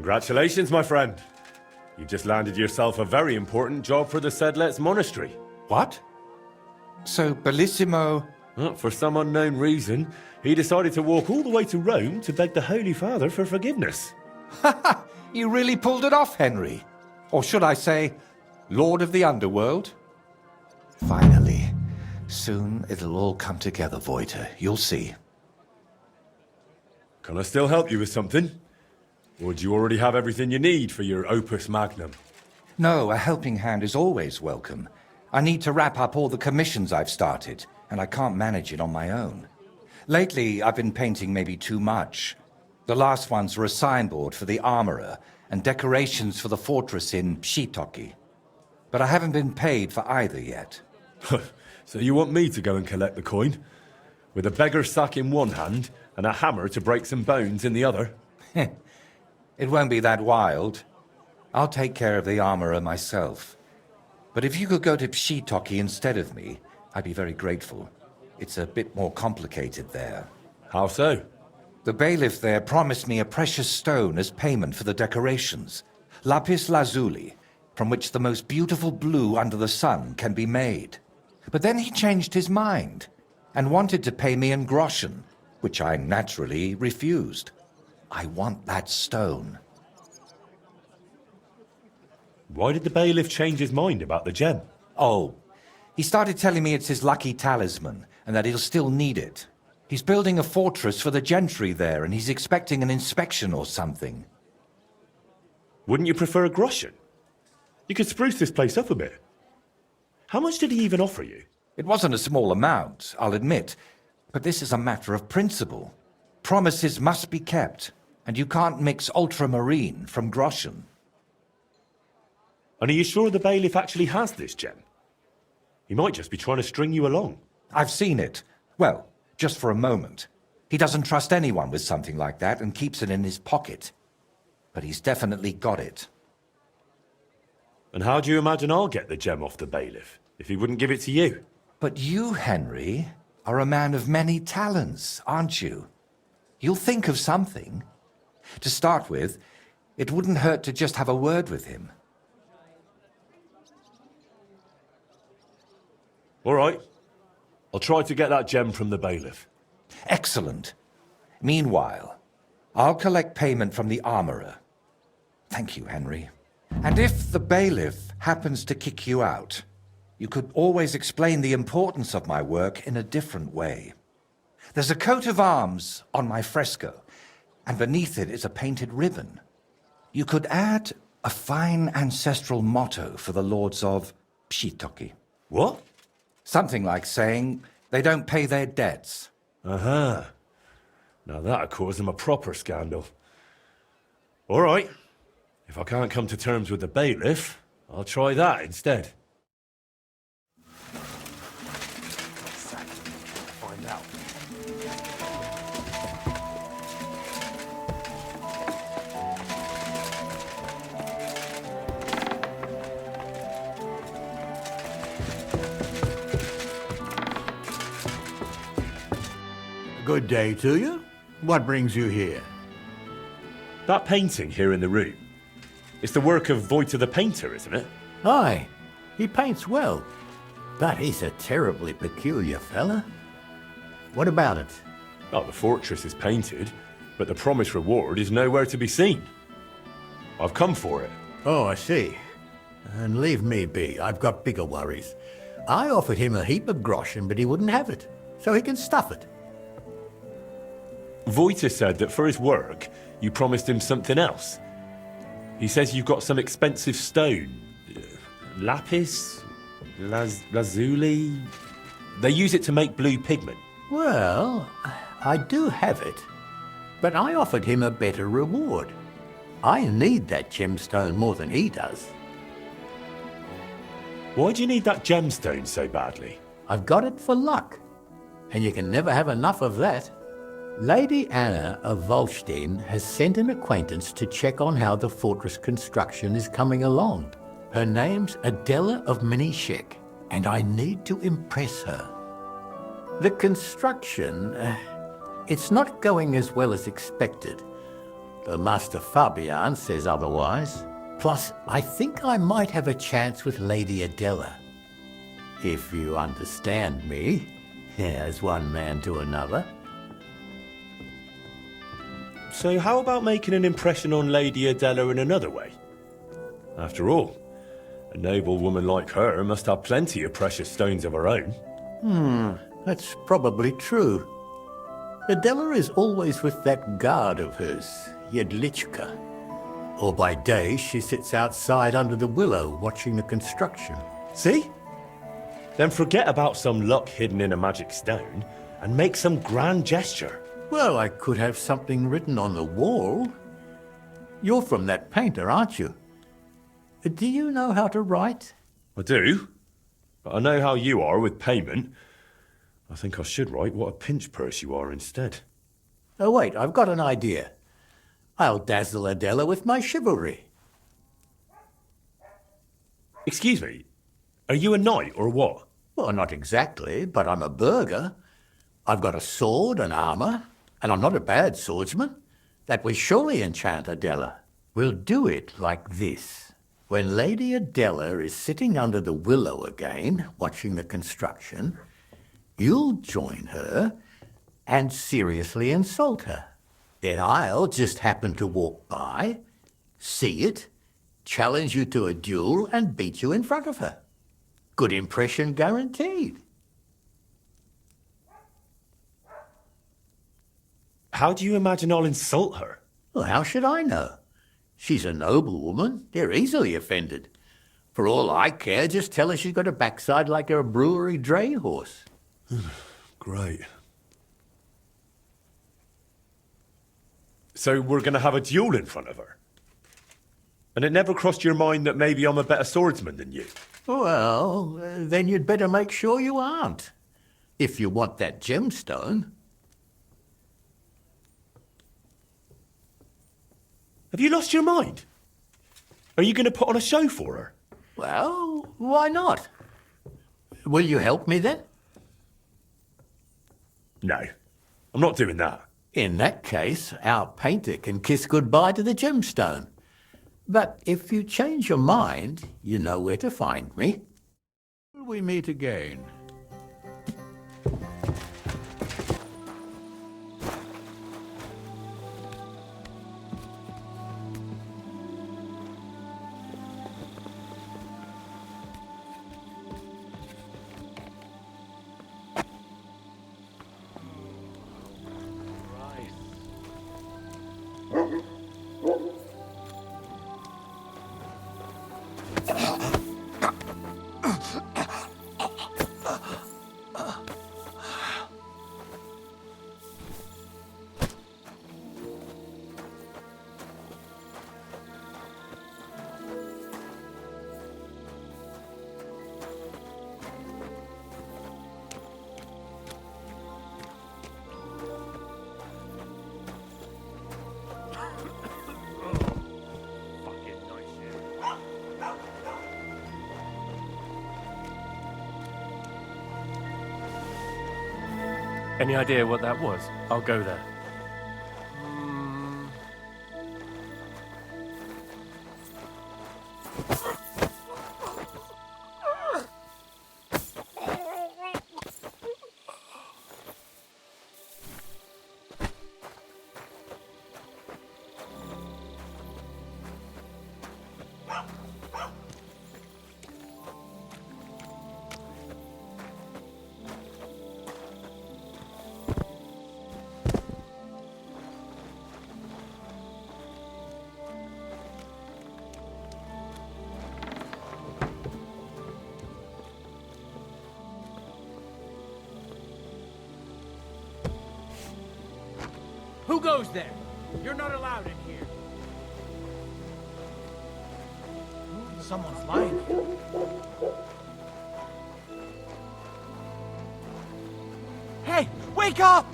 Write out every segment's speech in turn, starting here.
Congratulations, my friend. You just landed yourself a very important job for the Sedlets Monastery. What? So, Bellissimo... Well, for some unknown reason, he decided to walk all the way to Rome to beg the Holy Father for forgiveness. Ha ha! You really pulled it off, Henry. Or should I say, Lord of the Underworld? Finally. Soon it'll all come together, Voyta. You'll see. Can I still help you with something? Or do you already have everything you need for your opus magnum? No, a helping hand is always welcome. I need to wrap up all the commissions I've started, and I can't manage it on my own. Lately, I've been painting maybe too much. The last ones were a signboard for the armorer and decorations for the fortress in Shitoki. But I haven't been paid for either yet. So you want me to go and collect the coin? With a beggar's sack in one hand and a hammer to break some bones in the other? It won't be that wild. I'll take care of the armorer myself. But if you could go to Shitoki instead of me, I'd be very grateful. It's a bit more complicated there. How so? The bailiff there promised me a precious stone as payment for the decorations. Lapis lazuli, from which the most beautiful blue under the sun can be made. But then he changed his mind and wanted to pay me in groschen, which I naturally refused. I want that stone. Why did the bailiff change his mind about the gem? Oh, he started telling me it's his lucky talisman and that he'll still need it. He's building a fortress for the gentry there and he's expecting an inspection or something. Wouldn't you prefer a groschen? You could spruce this place up a bit. How much did he even offer you? It wasn't a small amount, I'll admit, but this is a matter of principle. Promises must be kept, and you can't mix ultramarine from groschen. And are you sure the bailiff actually has this gem? He might just be trying to string you along. I've seen it. Well, just for a moment. He doesn't trust anyone with something like that and keeps it in his pocket. But he's definitely got it. And how do you imagine I'll get the gem off the bailiff, if he wouldn't give it to you? But you, Henry, are a man of many talents, aren't you? You'll think of something. To start with, it wouldn't hurt to just have a word with him. All right. I'll try to get that gem from the bailiff. Excellent. Meanwhile, I'll collect payment from the armorer. Thank you, Henry. And if the bailiff happens to kick you out, you could always explain the importance of my work in a different way. There's a coat of arms on my fresco, and beneath it is a painted ribbon. You could add a fine ancestral motto for the lords of Shitoki. What? Something like saying they don't pay their debts. Uh-huh. Now that'd cause them a proper scandal. All right. If I can't come to terms with the bailiff, I'll try that instead. Find out. Good day to you. What brings you here? That painting here in the room, it's the work of Voyta the painter, isn't it? Aye, he paints well, but he's a terribly peculiar fella. What about it? Oh, the fortress is painted, but the promised reward is nowhere to be seen. I've come for it. Oh, I see. And leave me be, I've got bigger worries. I offered him a heap of groschen, but he wouldn't have it, so he can stuff it. Voyta said that for his work, you promised him something else. He says you've got some expensive stone. Lapis? Lazuli? They use it to make blue pigment. Well, I do have it, but I offered him a better reward. I need that gemstone more than he does. Why do you need that gemstone so badly? I've got it for luck, and you can never have enough of that. Lady Anna of Volstein has sent an acquaintance to check on how the fortress construction is coming along. Her name's Adela of Minishek, and I need to impress her. The construction, it's not going as well as expected, Master Fabian says otherwise. Plus, I think I might have a chance with Lady Adela. If you understand me, as one man to another. So how about making an impression on Lady Adela in another way? After all, a noble woman like her must have plenty of precious stones of her own. That's probably true. Adela is always with that guard of hers, Jedlichka. Or by day, she sits outside under the willow watching the construction. See? Then forget about some luck hidden in a magic stone and make some grand gesture. Well, I could have something written on the wall. You're from that painter, aren't you? Do you know how to write? I do, but I know how you are with payment. I think I should write what a pinch purse you are instead. Oh, wait, I've got an idea. I'll dazzle Adela with my chivalry. Excuse me, are you a knight or what? Well, not exactly, but I'm a burgher. I've got a sword and armour, and I'm not a bad swordsman. That will surely enchant Adela. We'll do it like this. When Lady Adela is sitting under the willow again, watching the construction, you'll join her and seriously insult her. Then I'll just happen to walk by, see it, challenge you to a duel, and beat you in front of her. Good impression guaranteed. How do you imagine I'll insult her? Well, how should I know? She's a noble woman. They're easily offended. For all I care, just tell her she's got a backside like a brewery dray horse. Great. So we're going to have a duel in front of her? And it never crossed your mind that maybe I'm a better swordsman than you? Well, then you'd better make sure you aren't. If you want that gemstone. Have you lost your mind? Are you going to put on a show for her? Well, why not? Will you help me then? No, I'm not doing that. In that case, our painter can kiss goodbye to the gemstone. But if you change your mind, you know where to find me. Will we meet again? Any idea what that was? I'll go there. Who goes there? You're not allowed in here. Someone's lying here. Hey, wake up!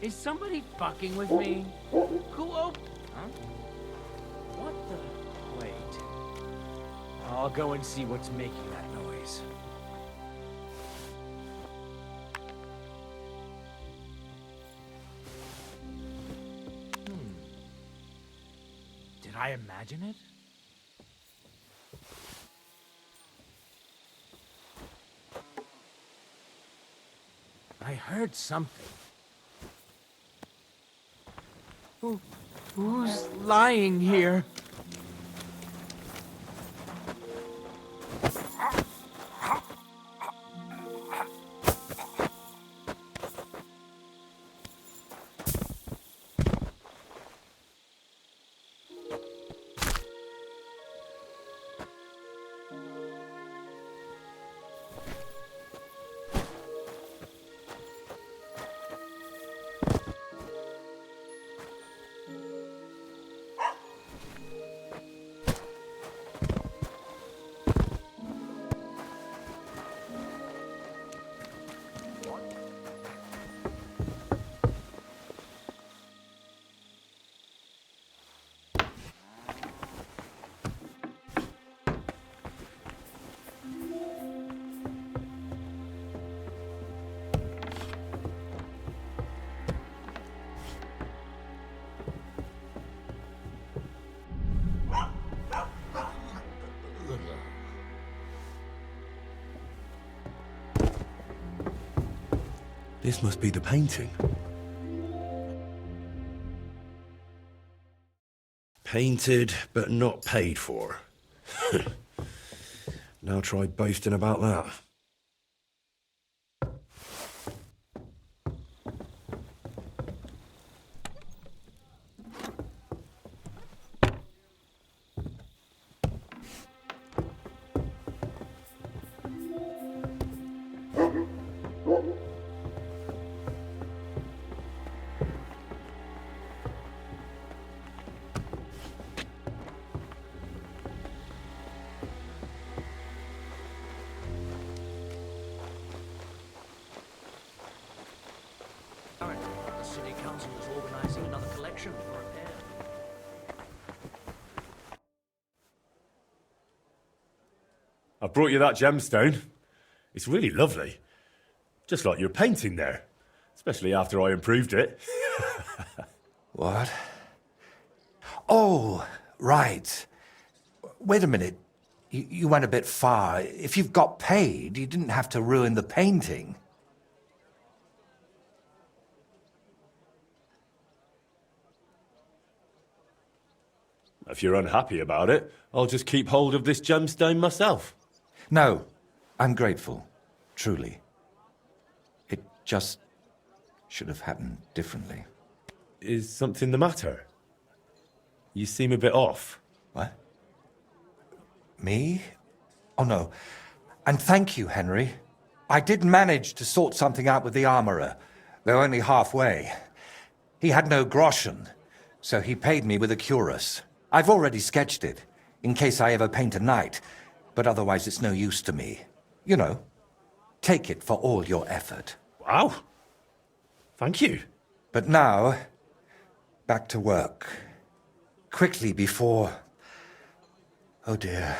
Is somebody fucking with me? Who Huh? What the... Wait. I'll go and see what's making that noise. Did I imagine it? I heard something. Who's lying here? This must be the painting. Painted, but not paid for. Now try boasting about that. The city council is organizing another collection for repair. I brought you that gemstone. It's really lovely. Just like your painting there. Especially after I improved it. What? Oh, right. Wait a minute. You went a bit far. If you've got paid, you didn't have to ruin the painting. If you're unhappy about it, I'll just keep hold of this gemstone myself. No, I'm grateful. Truly. It just should have happened differently. Is something the matter? You seem a bit off. What? Me? Oh, no. And thank you, Henry. I did manage to sort something out with the armorer, though only halfway. He had no groschen, so he paid me with a cuirass. I've already sketched it, in case I ever paint a knight, but otherwise it's no use to me. You know, take it for all your effort. Wow. Thank you. But now, back to work. Quickly before... Oh dear.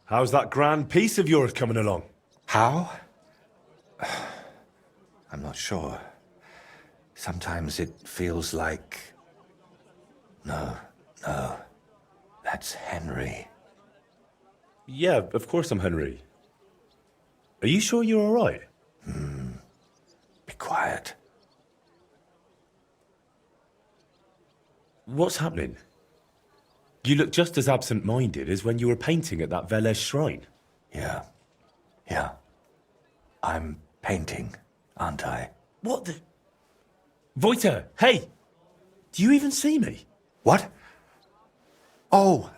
How's that grand piece of yours coming along? How? I'm not sure. Sometimes it feels like... No, that's Henry. Yeah, of course I'm Henry. Are you sure you're all right? Be quiet. What's happening? You look just as absent-minded as when you were painting at that Velez shrine. Yeah. I'm painting, aren't I? What the... Voyta, hey! Do you even see me? What? Oh,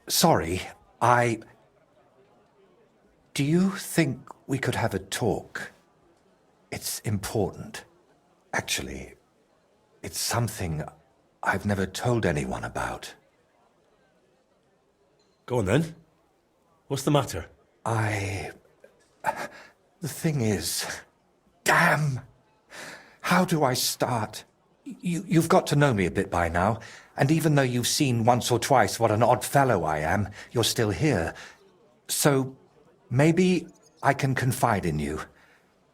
sorry. Do you think we could have a talk? It's important. Actually, it's something I've never told anyone about. Go on then. What's the matter? The thing is, damn! How do I start? You've got to know me a bit by now, and even though you've seen once or twice what an odd fellow I am, you're still here. So maybe I can confide in you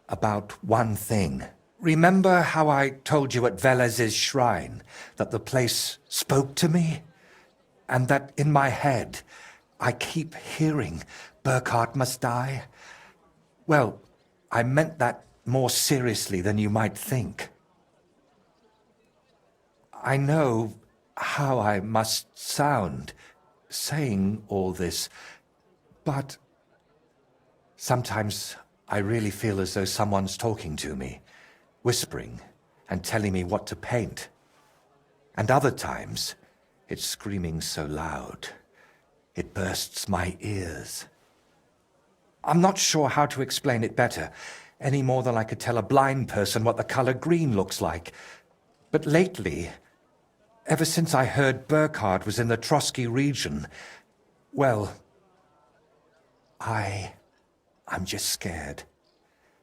about one thing. Remember how I told you at Velez's shrine that the place spoke to me? And that in my head, I keep hearing Burkhard must die? Well, I meant that more seriously than you might think. I know how I must sound saying all this, but sometimes I really feel as though someone's talking to me, whispering and telling me what to paint. And other times, it's screaming so loud, it bursts my ears. I'm not sure how to explain it better, any more than I could tell a blind person what the color green looks like. But lately, ever since I heard Burkhard was in the Trosky region, well, I'm just scared.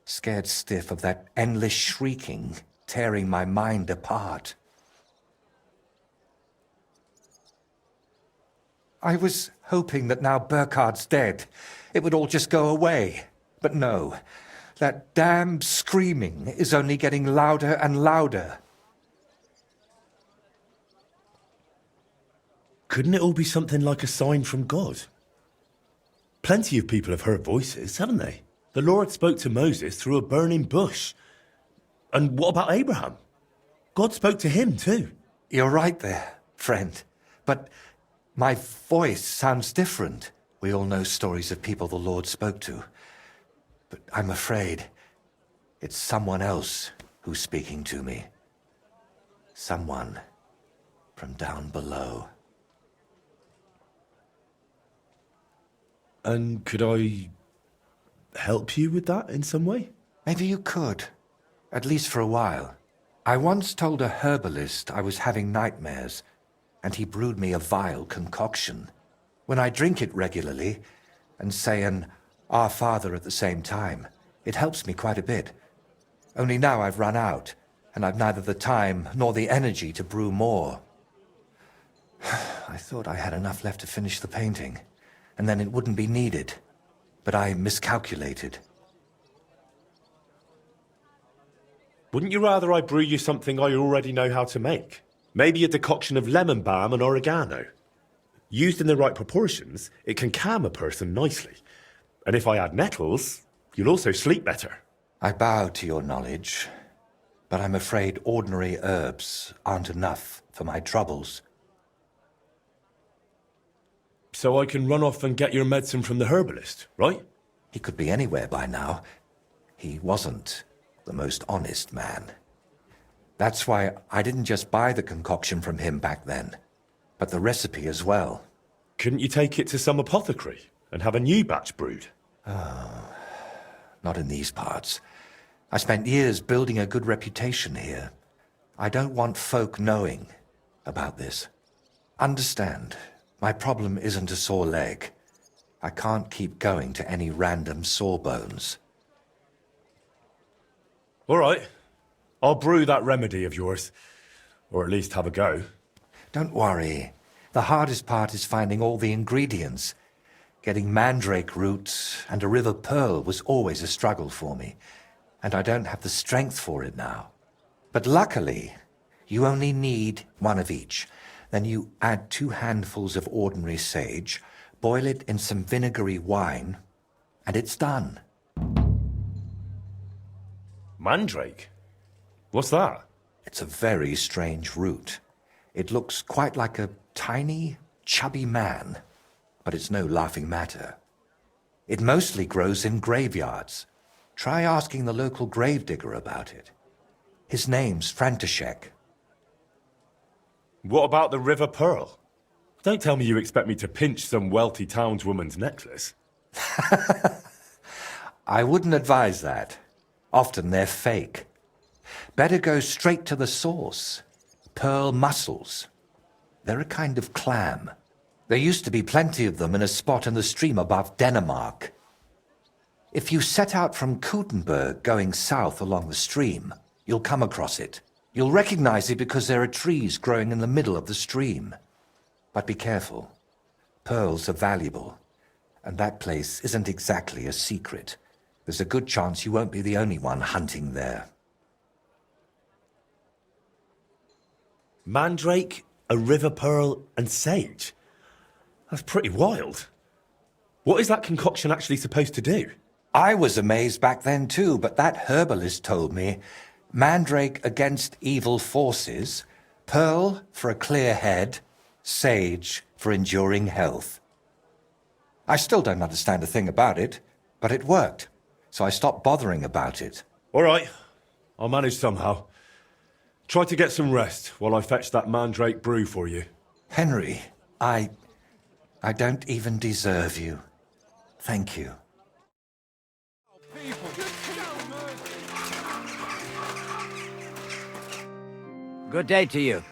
Scared stiff of that endless shrieking, tearing my mind apart. I was hoping that now Burkhard's dead, it would all just go away. But no, that damn screaming is only getting louder and louder. Couldn't it all be something like a sign from God? Plenty of people have heard voices, haven't they? The Lord spoke to Moses through a burning bush. And what about Abraham? God spoke to him too. You're right there, friend. But my voice sounds different. We all know stories of people the Lord spoke to. But I'm afraid it's someone else who's speaking to me. Someone from down below. And could I help you with that in some way? Maybe you could, at least for a while. I once told a herbalist I was having nightmares, and he brewed me a vile concoction. When I drink it regularly, and say an Our Father at the same time, it helps me quite a bit. Only now I've run out, and I've neither the time nor the energy to brew more. I thought I had enough left to finish the painting, and then it wouldn't be needed. But I miscalculated. Wouldn't you rather I brew you something I already know how to make? Maybe a decoction of lemon balm and oregano. Used in the right proportions, it can calm a person nicely. And if I add nettles, you'll also sleep better. I bow to your knowledge, but I'm afraid ordinary herbs aren't enough for my troubles. So I can run off and get your medicine from the herbalist, right? He could be anywhere by now. He wasn't the most honest man. That's why I didn't just buy the concoction from him back then, but the recipe as well. Couldn't you take it to some apothecary and have a new batch brewed? Not in these parts. I spent years building a good reputation here. I don't want folk knowing about this. Understand, my problem isn't a sore leg. I can't keep going to any random sawbones. All right. I'll brew that remedy of yours. Or at least have a go. Don't worry. The hardest part is finding all the ingredients. Getting mandrake roots and a river pearl was always a struggle for me, and I don't have the strength for it now. But luckily, you only need one of each. Then you add 2 handfuls of ordinary sage, boil it in some vinegary wine, and it's done. Mandrake? What's that? It's a very strange root. It looks quite like a tiny, chubby man, but it's no laughing matter. It mostly grows in graveyards. Try asking the local gravedigger about it. His name's František. What about the river pearl? Don't tell me you expect me to pinch some wealthy townswoman's necklace. I wouldn't advise that. Often they're fake. Better go straight to the source. Pearl mussels. They're a kind of clam. There used to be plenty of them in a spot in the stream above Denmark. If you set out from Kuttenberg going south along the stream, you'll come across it. You'll recognize it because there are trees growing in the middle of the stream. But be careful. Pearls are valuable, and that place isn't exactly a secret. There's a good chance you won't be the only one hunting there. Mandrake, a river pearl, and sage. That's pretty wild. What is that concoction actually supposed to do? I was amazed back then too, but that herbalist told me mandrake against evil forces, pearl for a clear head, sage for enduring health. I still don't understand a thing about it, but it worked, so I stopped bothering about it. All right, I'll manage somehow. Try to get some rest while I fetch that mandrake brew for you. Henry, I don't even deserve you. Thank you. Good day to you.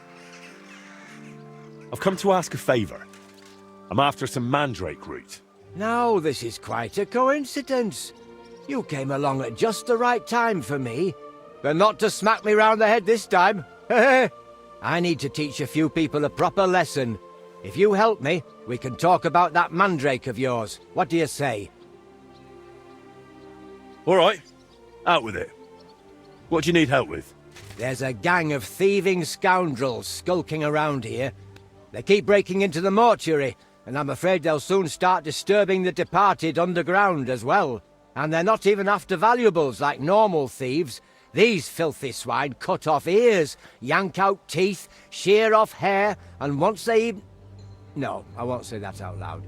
I've come to ask a favour. I'm after some mandrake root. Now, this is quite a coincidence. You came along at just the right time for me, but not to smack me round the head this time. I need to teach a few people a proper lesson. If you help me, we can talk about that mandrake of yours. What do you say? All right, out with it. What do you need help with? There's a gang of thieving scoundrels skulking around here. They keep breaking into the mortuary, and I'm afraid they'll soon start disturbing the departed underground as well. And they're not even after valuables like normal thieves. These filthy swine cut off ears, yank out teeth, shear off hair, and once they even... No, I won't say that out loud.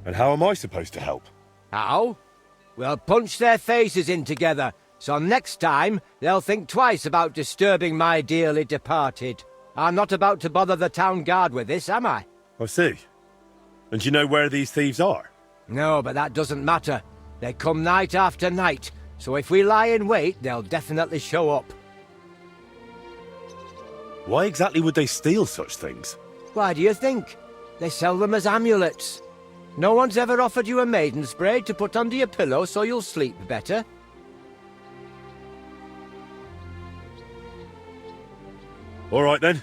And how am I supposed to help? How? We'll punch their faces in together, so next time they'll think twice about disturbing my dearly departed. I'm not about to bother the town guard with this, am I? I see. And do you know where these thieves are? No, but that doesn't matter. They come night after night, so if we lie in wait, they'll definitely show up. Why exactly would they steal such things? Why do you think? They sell them as amulets. No one's ever offered you a maiden spray to put under your pillow so you'll sleep better? All right then,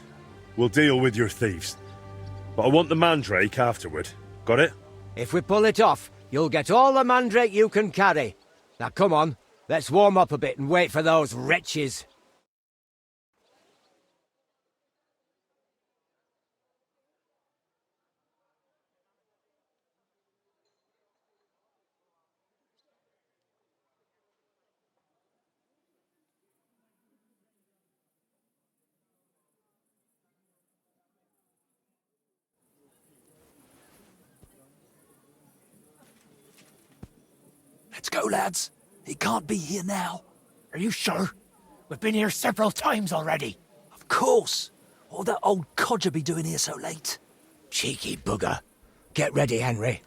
we'll deal with your thieves. But I want the mandrake afterward. Got it? If we pull it off, you'll get all the mandrake you can carry. Now come on, let's warm up a bit and wait for those wretches. Let's go, lads. He can't be here now. Are you sure? We've been here several times already. Of course. What would that old codger be doing here so late? Cheeky bugger. Get ready, Henry.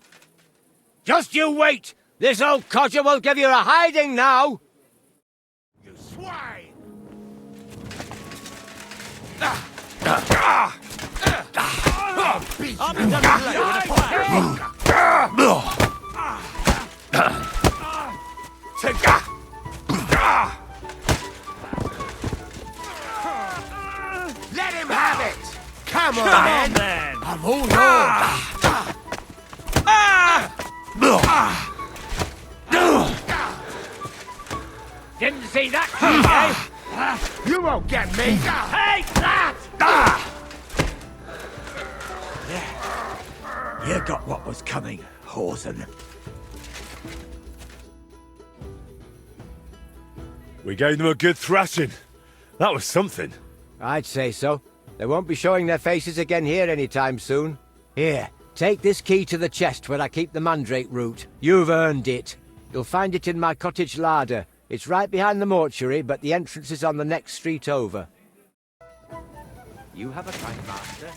Just you wait! This old codger will give you a hiding now! You swine! Let him have it! Come on, man! I'm all yours. Didn't see that coming, eh? You won't get me! Take that! You got what was coming, Horton. We gave them a good thrashing. That was something. I'd say so. They won't be showing their faces again here anytime soon. Here, take this key to the chest where I keep the mandrake root. You've earned it. You'll find it in my cottage larder. It's right behind the mortuary, but the entrance is on the next street over. You have a kind master.